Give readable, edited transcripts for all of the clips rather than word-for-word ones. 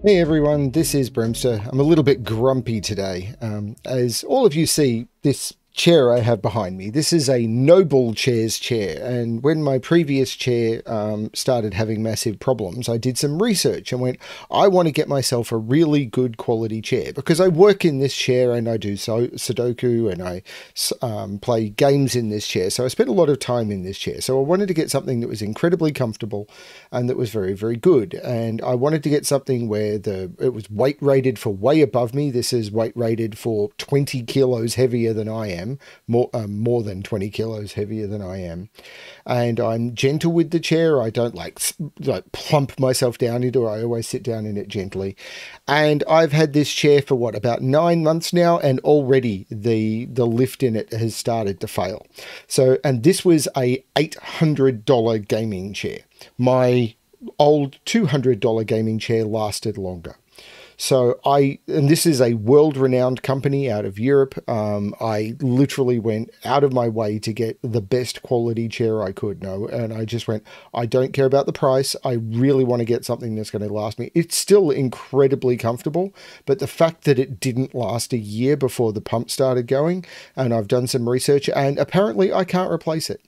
Hey everyone, this is BremSter. I'm a little bit grumpy today. As all of you see, this chair I have behind me, this is a Noble Chairs chair, and when my previous chair started having massive problems, I did some research and went, I want to get myself a really good quality chair, because I work in this chair and I do Sudoku and I play games in this chair, so I spent a lot of time in this chair. So I wanted to get something that was incredibly comfortable and that was very, very good. And I wanted to get something where it was weight rated for way above me. This is weight rated for 20 kilos heavier than I am, more than 20 kilos heavier than I am. And I'm gentle with the chair. I don't like plump myself down into it. I always sit down in it gently. And I've had this chair for what, about 9 months now, and already the lift in it has started to fail. So, and this was a $800 gaming chair. My old $200 gaming chair lasted longer. So and this is a world-renowned company out of Europe. I literally went out of my way to get the best quality chair I could know. And I just went, I don't care about the price. I really want to get something that's going to last me. It's still incredibly comfortable, but the fact that it didn't last a year before the pump started going, and I've done some research, and apparently I can't replace it.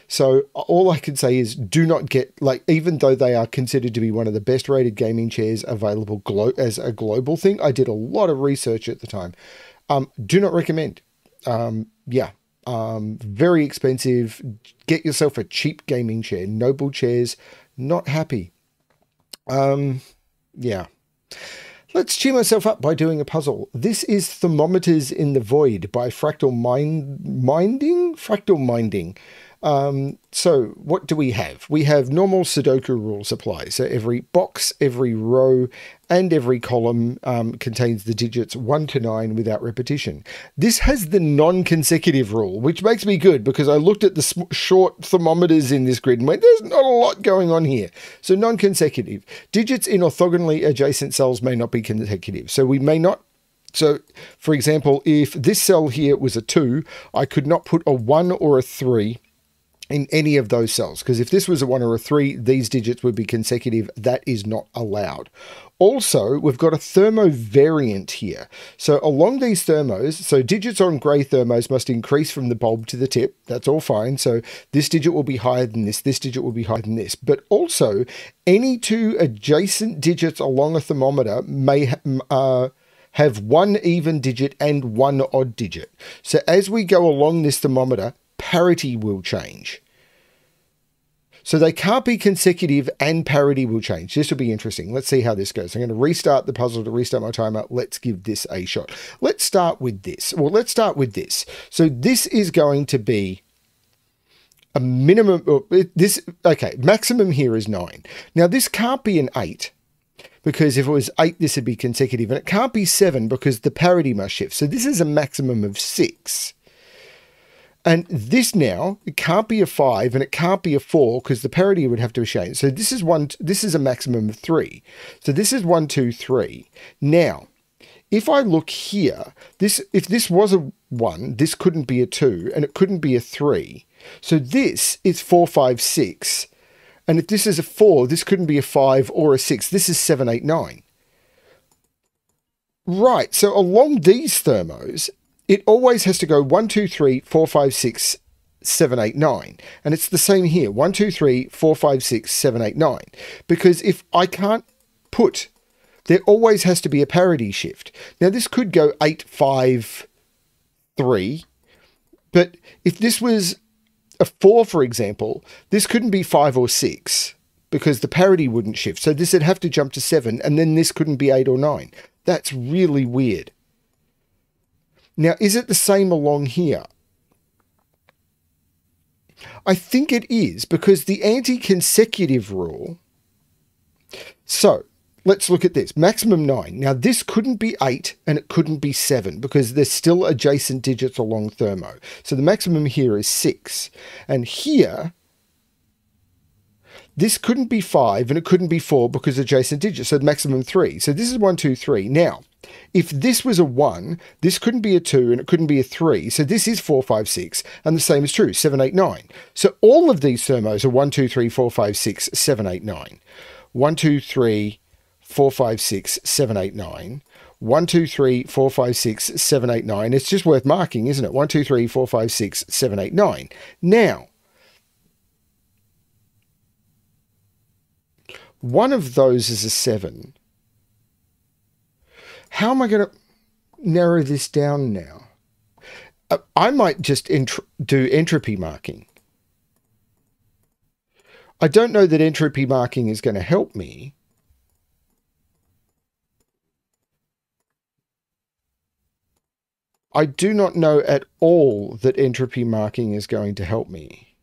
So all I can say is do not get, even though they are considered to be one of the best rated gaming chairs available as a global thing, I did a lot of research at the time. Do not recommend. Very expensive. Get yourself a cheap gaming chair. Noble chairs, not happy. Yeah. Let's cheer myself up by doing a puzzle. This is Thermometers in the Void by fractalminding. So what do we have? We have normal Sudoku rules apply. So every box, every row, and every column contains the digits 1 to 9 without repetition. This has the non-consecutive rule, which makes me good because I looked at the short thermometers in this grid and went, there's not a lot going on here. So non-consecutive. Digits in orthogonally adjacent cells may not be consecutive. So we may not. So, for example, if this cell here was a 2, I could not put a 1 or a 3 in any of those cells, because if this was a 1 or a 3, these digits would be consecutive. That is not allowed. Also, we've got a Thermo Variant here. So along these thermos, so digits on grey thermos must increase from the bulb to the tip. That's all fine. So this digit will be higher than this digit will be higher than this. But also, any two adjacent digits along a thermometer may have one even digit and one odd digit. So as we go along this thermometer, parity will change. So they can't be consecutive and parity will change. This will be interesting. Let's see how this goes. I'm going to restart the puzzle to restart my timer. Let's give this a shot. Let's start with this. Well, let's start with this. So this is going to be a minimum. Maximum here is 9. Now this can't be an 8. Because if it was 8, this would be consecutive. And it can't be 7 because the parity must shift. So this is a maximum of 6. And this now, it can't be a 5 and it can't be a 4 because the parity would have to change. So this is a maximum of 3. So this is 1, 2, 3. Now, if I look here, if this was a 1, this couldn't be a 2 and it couldn't be a 3. So this is 4, 5, 6. And if this is a 4, this couldn't be a 5 or a 6. This is 7, 8, 9. Right, so along these thermos, it always has to go 1, 2, 3, 4, 5, 6, 7, 8, 9. And it's the same here. 1, 2, 3, 4, 5, 6, 7, 8, 9. Because if I can't put, there always has to be a parity shift. Now this could go 8, 5, 3. But if this was a 4, for example, this couldn't be 5 or 6 because the parity wouldn't shift. So this would have to jump to 7, and then this couldn't be 8 or 9. That's really weird. Now, is it the same along here? I think it is, because the anti-consecutive rule. So let's look at this. Maximum 9. Now, this couldn't be 8 and it couldn't be 7 because there's still adjacent digits along thermo. So the maximum here is 6. And here, this couldn't be 5 and it couldn't be 4 because adjacent digits. So the maximum 3. So this is 1, 2, 3. Now, if this was a 1, this couldn't be a 2 and it couldn't be a 3. So this is 4, 5, 6. And the same is true, 7, 8, 9. So all of these thermos are 1, 2, 3, 4, 5, 6, 7, 8, 9. 1, 2, 3, 4, 5, 6, 7, 8, 9. 1, 2, 3, 4, 5, 6, 7, 8, 9. It's just worth marking, isn't it? 1, 2, 3, 4, 5, 6, 7, 8, 9. Now, one of those is a 7. How am I going to narrow this down now? I might just do entropy marking. I don't know that entropy marking is going to help me. I do not know at all that entropy marking is going to help me.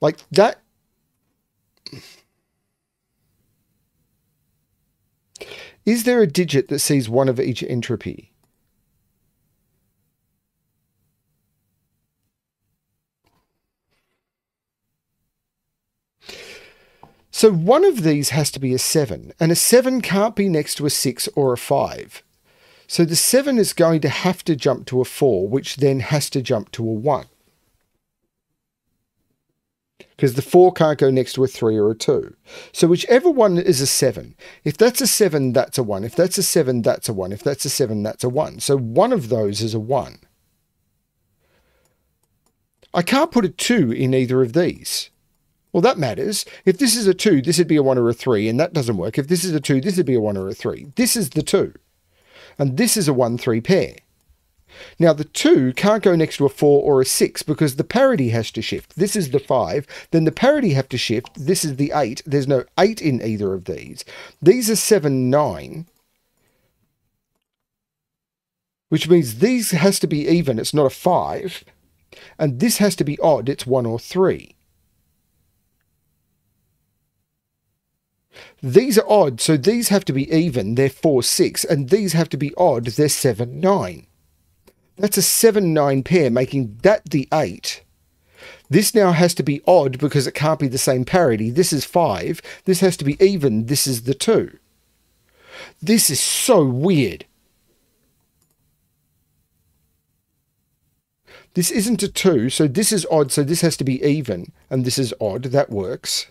Like that. Is there a digit that sees one of each entropy? So one of these has to be a 7, and a 7 can't be next to a 6 or a 5. So the 7 is going to have to jump to a 4, which then has to jump to a 1. Because the 4 can't go next to a 3 or a 2. So whichever one is a 7. If that's a 7, that's a 1. If that's a 7, that's a 1. If that's a 7, that's a 1. So one of those is a 1. I can't put a 2 in either of these. Well, that matters. If this is a 2, this would be a 1 or a 3, and that doesn't work. If this is a 2, this would be a 1 or a 3. This is the 2. And this is a 1-3 pair. Now, the 2 can't go next to a 4 or a 6 because the parity has to shift. This is the 5. Then the parity have to shift. This is the 8. There's no 8 in either of these. These are 7, 9. Which means these has to be even. It's not a 5. And this has to be odd. It's 1 or 3. These are odd, so these have to be even. They're 4, 6. And these have to be odd. They're 7, 9. That's a 7, 9 pair, making that the 8. This now has to be odd because it can't be the same parity. This is 5. This has to be even. This is the 2. This is so weird. This isn't a 2, so this is odd, so this has to be even. And this is odd. That works.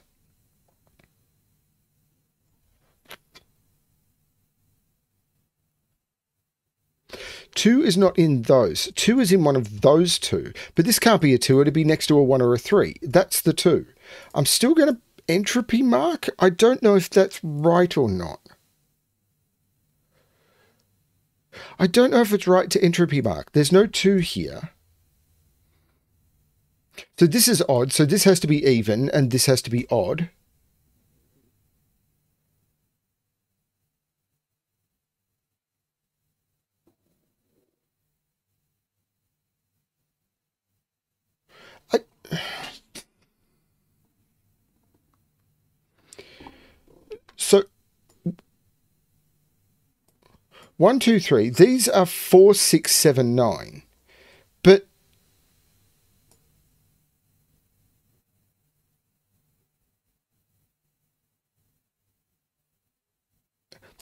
Two is not in those. 2 is in one of those two. But this can't be a 2. It'd be next to a 1 or a 3. That's the 2. I'm still going to entropy mark. I don't know if that's right or not. I don't know if it's right to entropy mark. There's no 2 here. So this is odd. So this has to be even and this has to be odd. So 1, 2, 3. These are 4, 6, 7, 9. But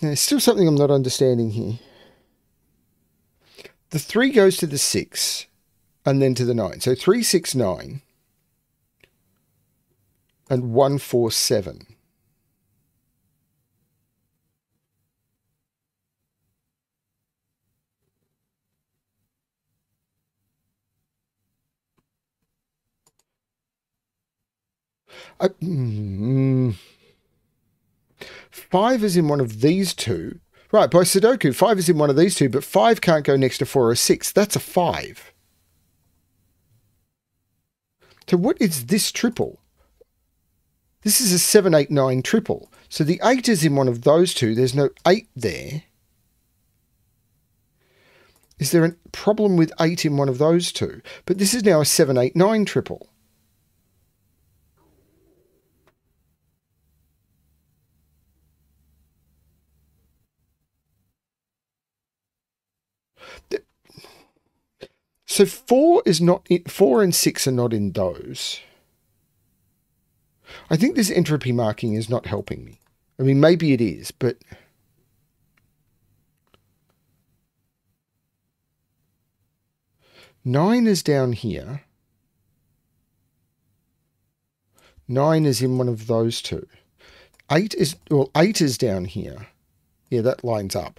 there's still something I'm not understanding here. The 3 goes to the 6 and then to the 9. So 3, 6, 9 and 1, 4, 7. Five is in one of these two. Right, by Sudoku, 5 is in one of these two, but 5 can't go next to 4 or 6. That's a 5. So what is this triple? This is a 7, 8, 9 triple. So the 8 is in one of those two. There's no 8 there. Is there a problem with 8 in one of those two? But this is now a 7, 8, 9 triple. So 4 is not in, 4 and 6 are not in those. I think this entropy marking is not helping me. I mean, maybe it is, but 9 is down here. 9 is in one of those two. 8 is down here. Yeah, that lines up.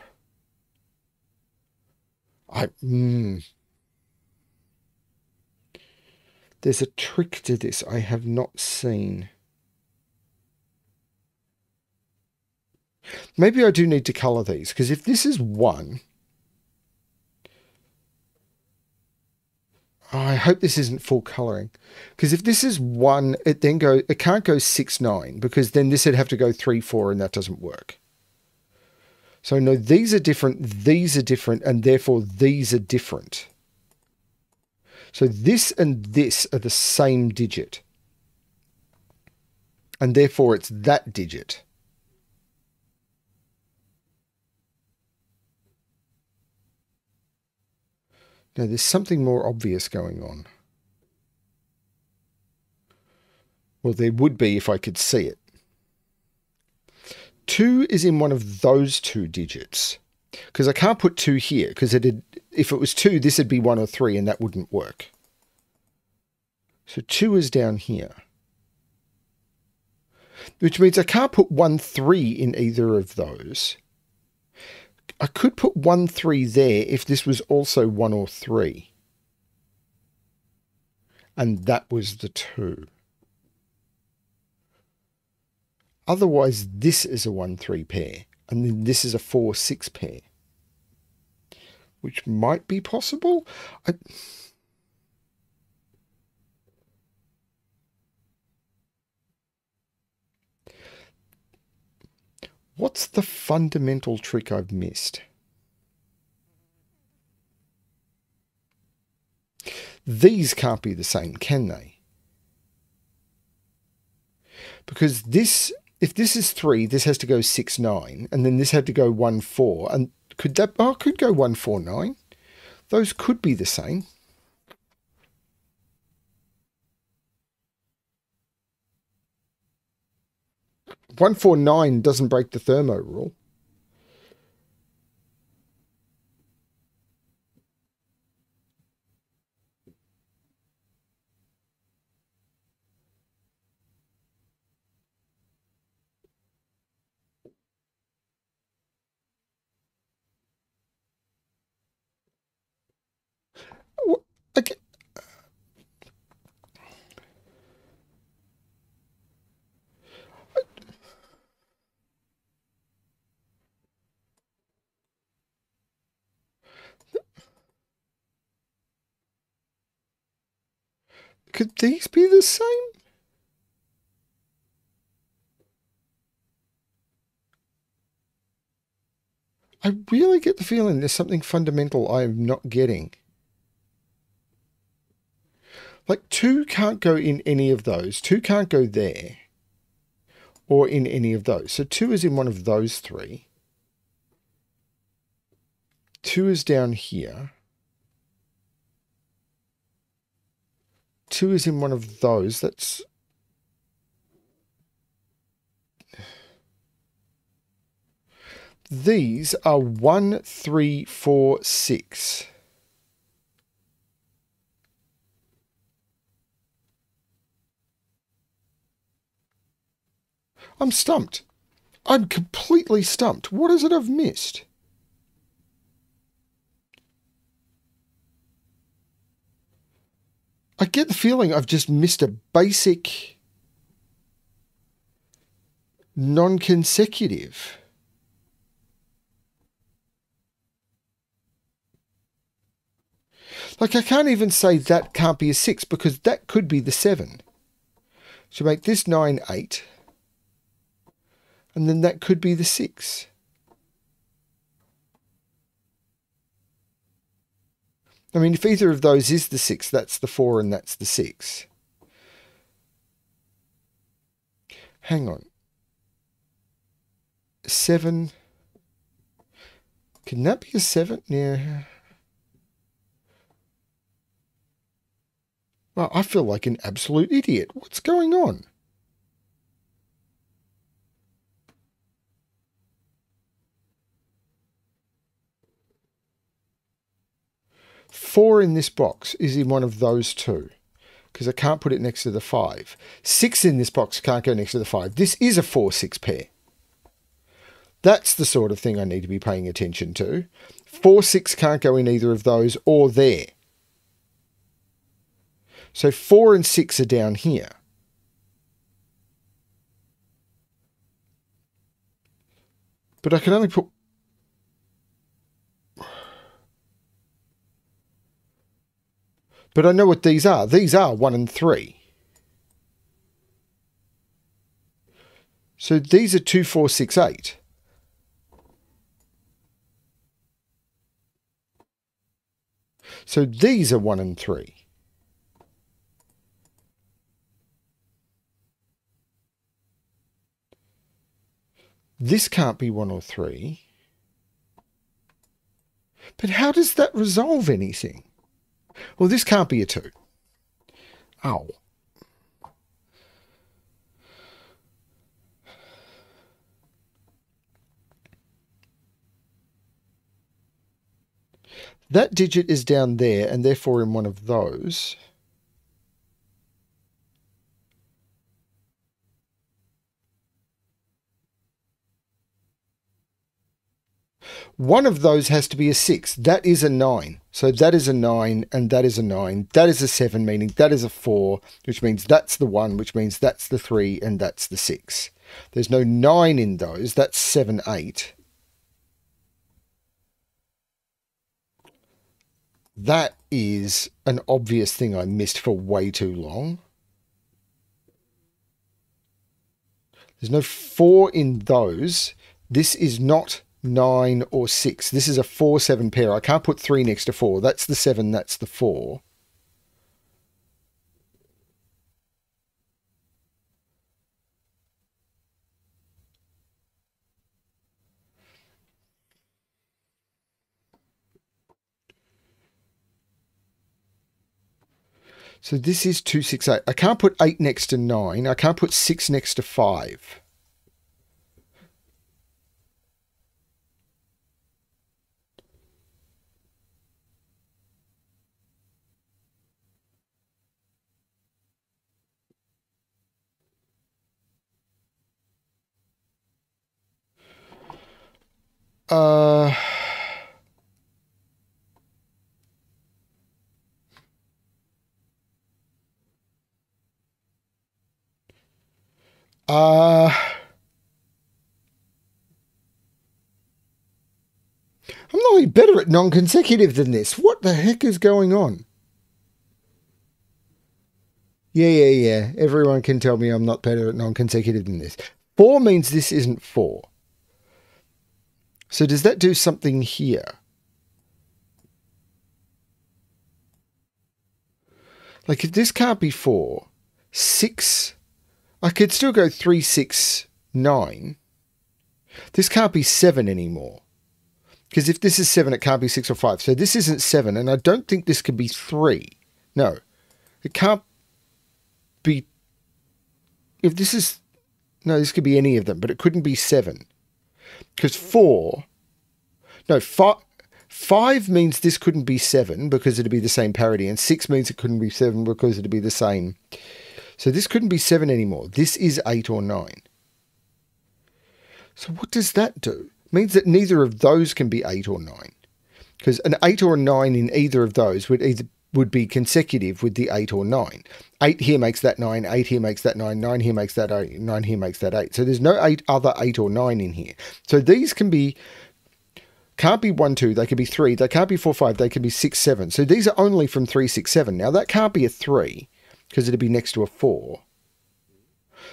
There's a trick to this I have not seen. Maybe I do need to colour these, because if this is 1... Oh, I hope this isn't full colouring. Because if this is 1, it can't go 6, 9, because then this would have to go 3, 4, and that doesn't work. So no, these are different, and therefore these are different. So this and this are the same digit. And therefore it's that digit. Now there's something more obvious going on. Well, there would be if I could see it. 2 is in one of those 2 digits. Because I can't put 2 here, because if it was 2, this would be 1 or 3, and that wouldn't work. So 2 is down here. Which means I can't put 1, 3 in either of those. I could put 1, 3 there if this was also 1 or 3. And that was the 2. Otherwise, this is a 1, 3 pair. And then this is a 4, 6 pair. Which might be possible. What's the fundamental trick I've missed? These can't be the same, can they? Because this, if this is 3, this has to go 6, 9, and then this had to go 1, 4. And could that, could go 1, 4, 9. Those could be the same. One, 4, 9 doesn't break the thermo rule. Okay. Could these be the same? I really get the feeling there's something fundamental I am not getting. Like 2 can't go in any of those. 2 can't go there. Or in any of those. So 2 is in one of those 3. 2 is down here. 2 is in one of those. That's... These are 1, 3, 4, 6. I'm stumped. I'm completely stumped. What is it I've missed? I get the feeling I've just missed a basic non-consecutive. Like I can't even say that can't be a 6 because that could be the 7. So make this 9, 8. And then that could be the 6. I mean, if either of those is the 6, that's the 4 and that's the 6. Hang on. 7. Can that be a 7? Yeah. Well, I feel like an absolute idiot. What's going on? Four in this box is in one of those 2. because I can't put it next to the 5. 6 in this box can't go next to the 5. This is a 4-6 pair. That's the sort of thing I need to be paying attention to. 4-6 can't go in either of those or there. So 4 and 6 are down here. But I can only put... But I know what these are. These are 1 and 3. So these are 2, 4, 6, 8. So these are 1 and 3. This can't be 1 or 3. But how does that resolve anything? Well, this can't be a 2. Ow. That digit is down there and therefore in one of those. One of those has to be a 6. That is a 9. So that is a 9 and that is a 9. That is a 7, meaning that is a 4, which means that's the 1, which means that's the 3 and that's the 6. There's no 9 in those. That's 7, 8. That is an obvious thing I missed for way too long. There's no 4 in those. This is not 9 or 6. This is a 4-7 pair. I can't put 3 next to 4. That's the 7, that's the 4. So this is 2, 6, 8. I can't put 8 next to 9. I can't put 6 next to 5. I'm not any better at non-consecutive than this. What the heck is going on? Yeah. Everyone can tell me I'm not better at non-consecutive than this. 4 means this isn't 4. So does that do something here? Like if this can't be 4, 6, I could still go 3, 6, 9. This can't be 7 anymore. Because if this is 7, it can't be 6 or 5. So this isn't 7, and I don't think this could be 3. No. It can't be... If this is... No, this could be any of them, but it couldn't be 7. Because 4... No, 5 means this couldn't be 7 because it'd be the same parity, and 6 means it couldn't be 7 because it'd be the same. So this couldn't be 7 anymore. This is 8 or 9. So what does that do? It means that neither of those can be 8 or 9. Because an 8 or a 9 in either of those would be consecutive with the 8 or 9. 8 here makes that 9, 8 here makes that 9, 9 here makes that 8, 9 here makes that 8. So there's no other 8 or 9 in here. So these can't be 1, 2, they could be 3, they can't be 4, 5, they can be 6, 7. So these are only from 3, 6, 7. Now that can't be a 3 because it'd be next to a 4.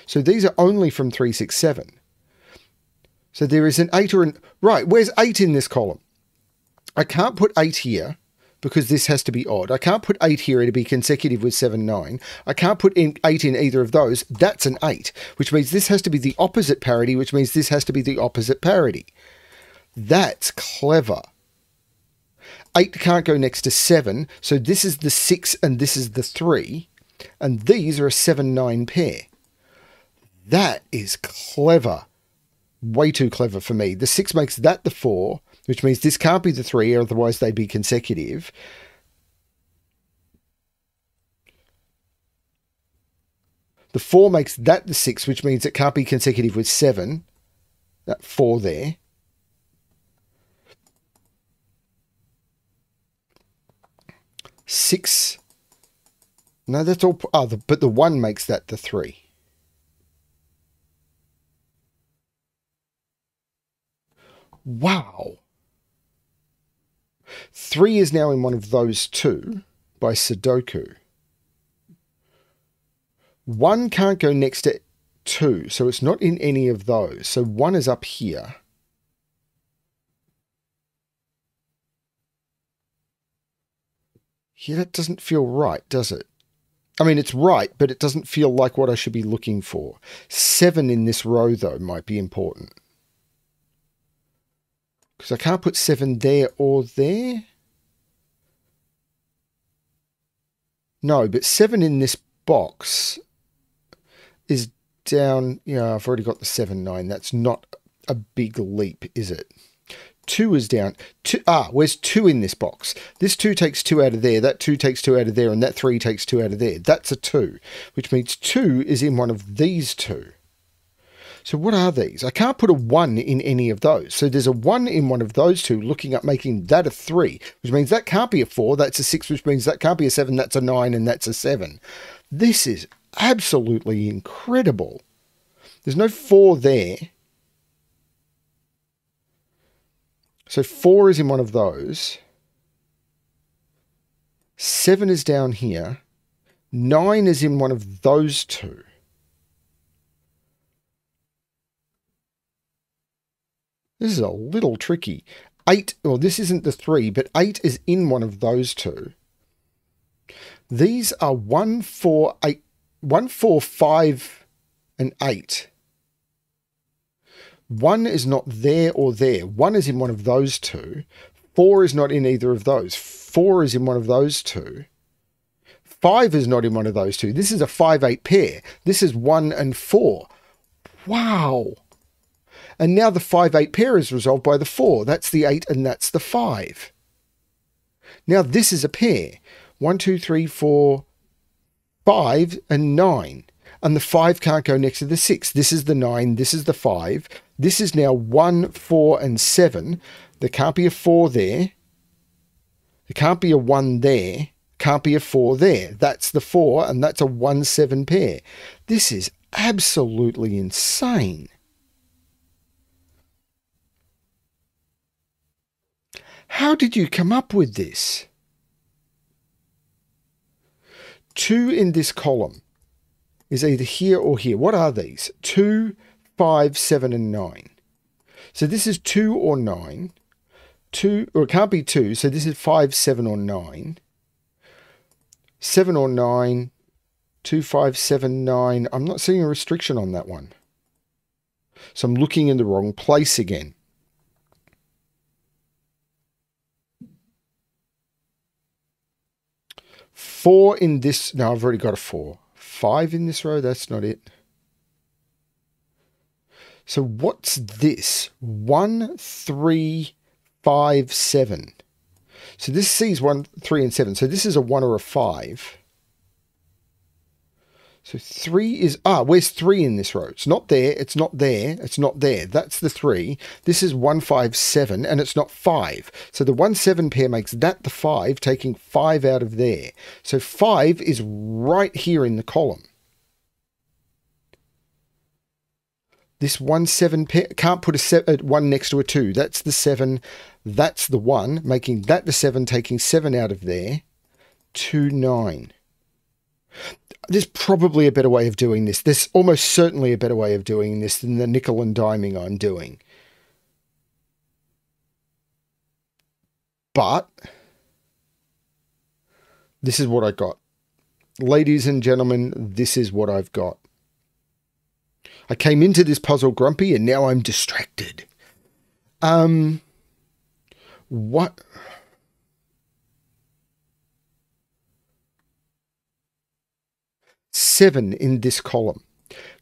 So these are only from 3, 6, 7. So there is an 8 or an... Right, where's 8 in this column? I can't put 8 here because this has to be odd. I can't put 8 here to be consecutive with 7, 9. I can't put 8 in either of those. That's an 8, which means this has to be the opposite parity, which means this has to be the opposite parity. That's clever. 8 can't go next to 7, so this is the 6 and this is the 3, and these are a 7, 9 pair. That is clever. Way too clever for me. The 6 makes that the 4, which means this can't be the 3, otherwise they'd be consecutive. The 4 makes that the 6, which means it can't be consecutive with 7. That 4 there. Six. No, that's all. Oh, but the 1 makes that the 3. Wow. 3 is now in one of those two by Sudoku. 1 can't go next to 2, so it's not in any of those. So 1 is up here. Yeah, that doesn't feel right, does it? I mean, it's right, but it doesn't feel like what I should be looking for. 7 in this row, though, might be important. Because I can't put 7 there or there. No, but 7 in this box is down. Yeah, I've already got the 7, 9. That's not a big leap, is it? 2 is down. Where's 2 in this box? This 2 takes 2 out of there, that 2 takes 2 out of there, and that 3 takes 2 out of there. That's a 2, which means 2 is in one of these two. So what are these? I can't put a 1 in any of those. So there's a 1 in one of those two, looking up, making that a 3, which means that can't be a 4, that's a 6, which means that can't be a 7, that's a 9, and that's a 7. This is absolutely incredible. There's no 4 there. So 4 is in one of those. 7 is down here. 9 is in one of those two. This is a little tricky. 8, well, this isn't the 3, but 8 is in one of those two. These are 1, 4, 8, 1, 4, 5, and 8. 1 is not there or there. 1 is in one of those two. 4 is not in either of those. 4 is in one of those two. 5 is not in one of those two. This is a 5-8 pair. This is 1 and 4. Wow. And now the 5-8 pair is resolved by the 4. That's the 8 and that's the 5. Now this is a pair. 1, 2, 3, 4, 5 and 9. And the 5 can't go next to the 6. This is the 9. This is the 5. This is now 1, 4, and 7. There can't be a 4 there. There can't be a 1 there. Can't be a 4 there. That's the 4, and that's a 1, 7 pair. This is absolutely insane. How did you come up with this? 2 in this column is either here or here. What are these? 2, 5, 7, and 9. So this is 2 or 9. 2, or it can't be 2, so this is 5, 7, or 9. 7 or 9. 2, 5, 7, 9. I'm not seeing a restriction on that one. So I'm looking in the wrong place again. Four in this. No, I've already got a 4. 5 in this row. That's not it. So what's this? 1, 3, 5, 7. So this sees 1, 3, and 7. So this is a 1 or a 5. So 3 is, where's 3 in this row? It's not there, it's not there, it's not there. That's the 3. This is 1, 5, 7, and it's not 5. So the 1, 7 pair makes that the 5, taking 5 out of there. So 5 is right here in the column. This 1, 7 pair, can't put a 1 next to a 2. That's the 7, that's the 1, making that the 7, taking 7 out of there. 2, 9. There's probably a better way of doing this. There's almost certainly a better way of doing this than the nickel and diming I'm doing. But this is what I got. Ladies and gentlemen, this is what I've got. I came into this puzzle grumpy and now I'm distracted. What? Seven in this column.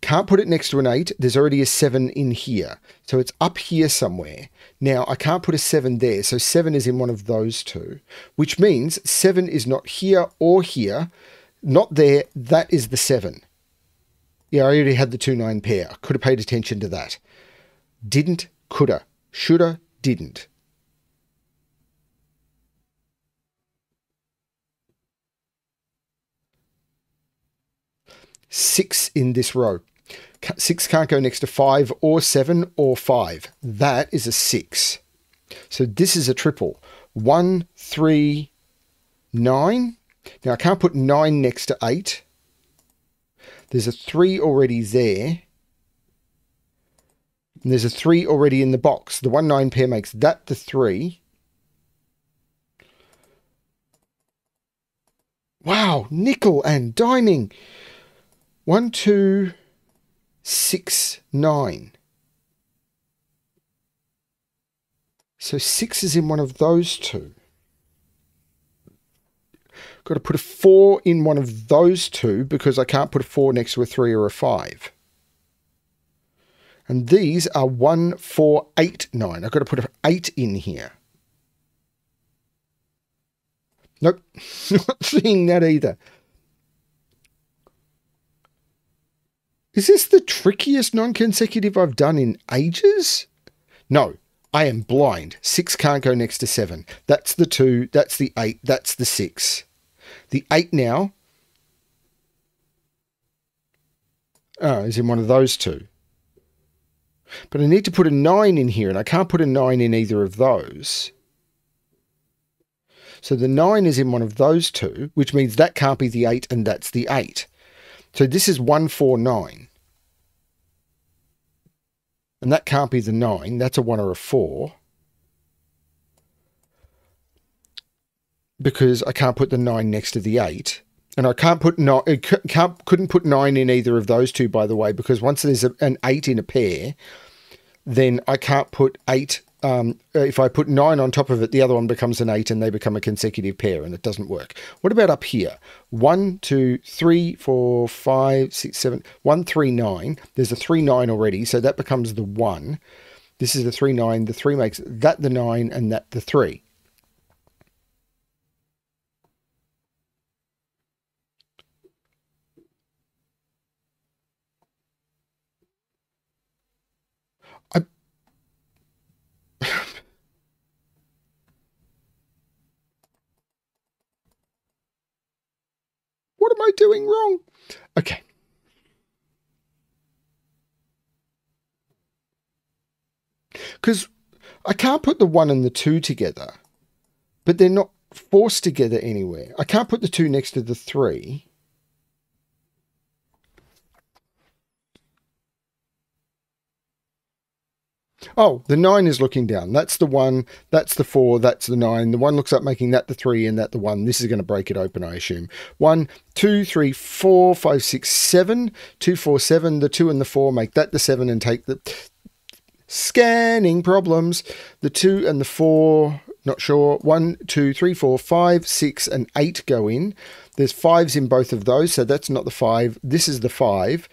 Can't put it next to an 8. There's already a 7 in here. So it's up here somewhere. Now, I can't put a 7 there. So 7 is in one of those two, which means 7 is not here or here. Not there. That is the 7. Yeah, I already had the 2-9 pair. I could have paid attention to that. Didn't, coulda, shoulda, didn't. Six in this row. 6 can't go next to 5 or 7 or 5. That is a 6. So this is a triple. 1, 3, 9. Now I can't put 9 next to 8. There's a 3 already there. And there's a 3 already in the box. The 1-9 pair makes that the 3. Wow, nickel and diming. 1, 2, 6, 9. So 6 is in one of those two. Got to put a 4 in one of those two because I can't put a 4 next to a 3 or a 5. And these are 1, 4, 8, 9. I've got to put an 8 in here. Nope, not seeing that either. Is this the trickiest non-consecutive I've done in ages? No, I am blind. 6 can't go next to 7. That's the 2, that's the 8, that's the 6. The 8 now is in one of those two. But I need to put a 9 in here, and I can't put a 9 in either of those. So the 9 is in one of those two, which means that can't be the 8, and that's the 8. So this is 1, 4, 9. And that can't be the 9. That's a 1 or a 4. Because I can't put the 9 next to the 8. And I can't put couldn't put 9 in either of those two, by the way, because once there's an 8 in a pair, then I can't put 8. If I put 9 on top of it, the other one becomes an 8 and they become a consecutive pair, and it doesn't work. What about up here? 1, 2, 3, 4, 5, 6, 7, 1, 3, 9. There's a 3, 9 already, so that becomes the 1. This is the 3, 9. The 3 makes that the 9 and that the 3. What am I doing wrong? Okay. Because I can't put the 1 and the 2 together, but they're not forced together anywhere. I can't put the 2 next to the 3. Oh, the 9 is looking down. That's the 1, that's the 4, that's the 9. The 1 looks up making that the 3 and that the 1. This is going to break it open, I assume. 1, 2, 3, 4, 5, 6, 7. 2, 4, 7. The 2 and the 4 make that the 7 and take the... Scanning problems. The 2 and the 4, not sure. 1, 2, 3, 4, 5, 6 and 8 go in. There's 5s in both of those, so that's not the 5. This is the 5.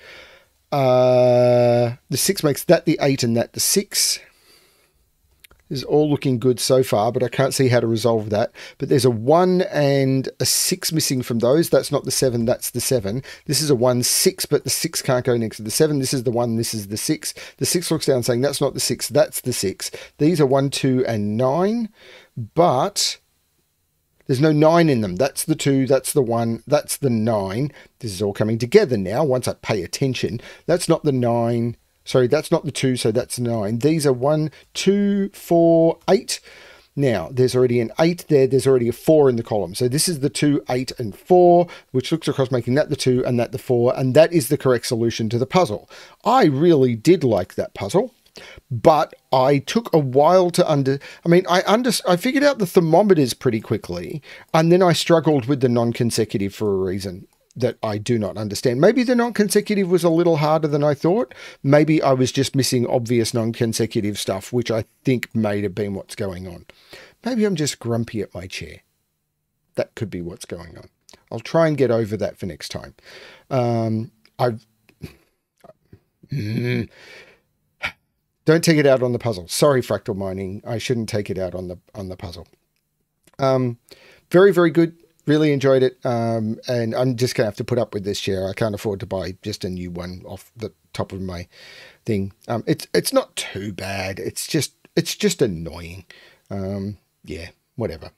The 6 makes that the 8 and that the 6. This is all looking good so far, but I can't see how to resolve that. But there's a 1 and a 6 missing from those. That's not the 7, that's the 7. This is a 1, 6, but the 6 can't go next to the 7. This is the 1, this is the 6. The 6 looks down saying that's not the 6, that's the 6. These are 1, 2 and 9, but... there's no 9 in them. That's the 2, that's the 1, that's the 9. This is all coming together now once I pay attention. That's not the 9. Sorry, that's not the 2, so that's 9. These are 1, 2, 4, 8. Now, there's already an 8 there. There's already a 4 in the column. So this is the 2, 8, and 4, which looks across making that the 2 and that the 4. And that is the correct solution to the puzzle. I really did like that puzzle. But I took a while to I figured out the thermometers pretty quickly, and then I struggled with the non-consecutive for a reason that I do not understand. Maybe the non-consecutive was a little harder than I thought. Maybe I was just missing obvious non-consecutive stuff, which I think may have been what's going on. Maybe I'm just grumpy at my chair. That could be what's going on. I'll try and get over that for next time. Don't take it out on the puzzle. Sorry, fractal mining. I shouldn't take it out on the puzzle. Very, very good. Really enjoyed it. And I'm just going to have to put up with this chair. I can't afford to buy just a new one off the top of my thing. It's not too bad. It's just annoying. Yeah, whatever.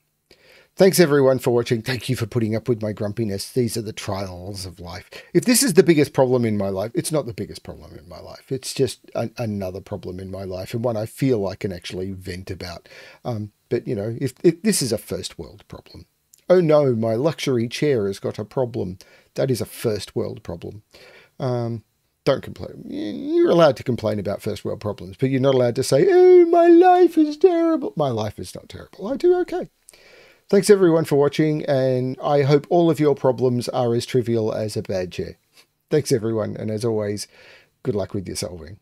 Thanks everyone for watching. Thank you for putting up with my grumpiness. These are the trials of life. If this is the biggest problem in my life, it's not the biggest problem in my life. It's just another problem in my life, and one I feel I can actually vent about. But, you know, if this is a first world problem. Oh no, my luxury chair has got a problem. That is a first world problem. Don't complain. You're allowed to complain about first world problems, but you're not allowed to say, oh, my life is terrible. My life is not terrible. I do okay. Thanks everyone for watching, and I hope all of your problems are as trivial as a bad chair. Thanks everyone, and as always, good luck with your solving.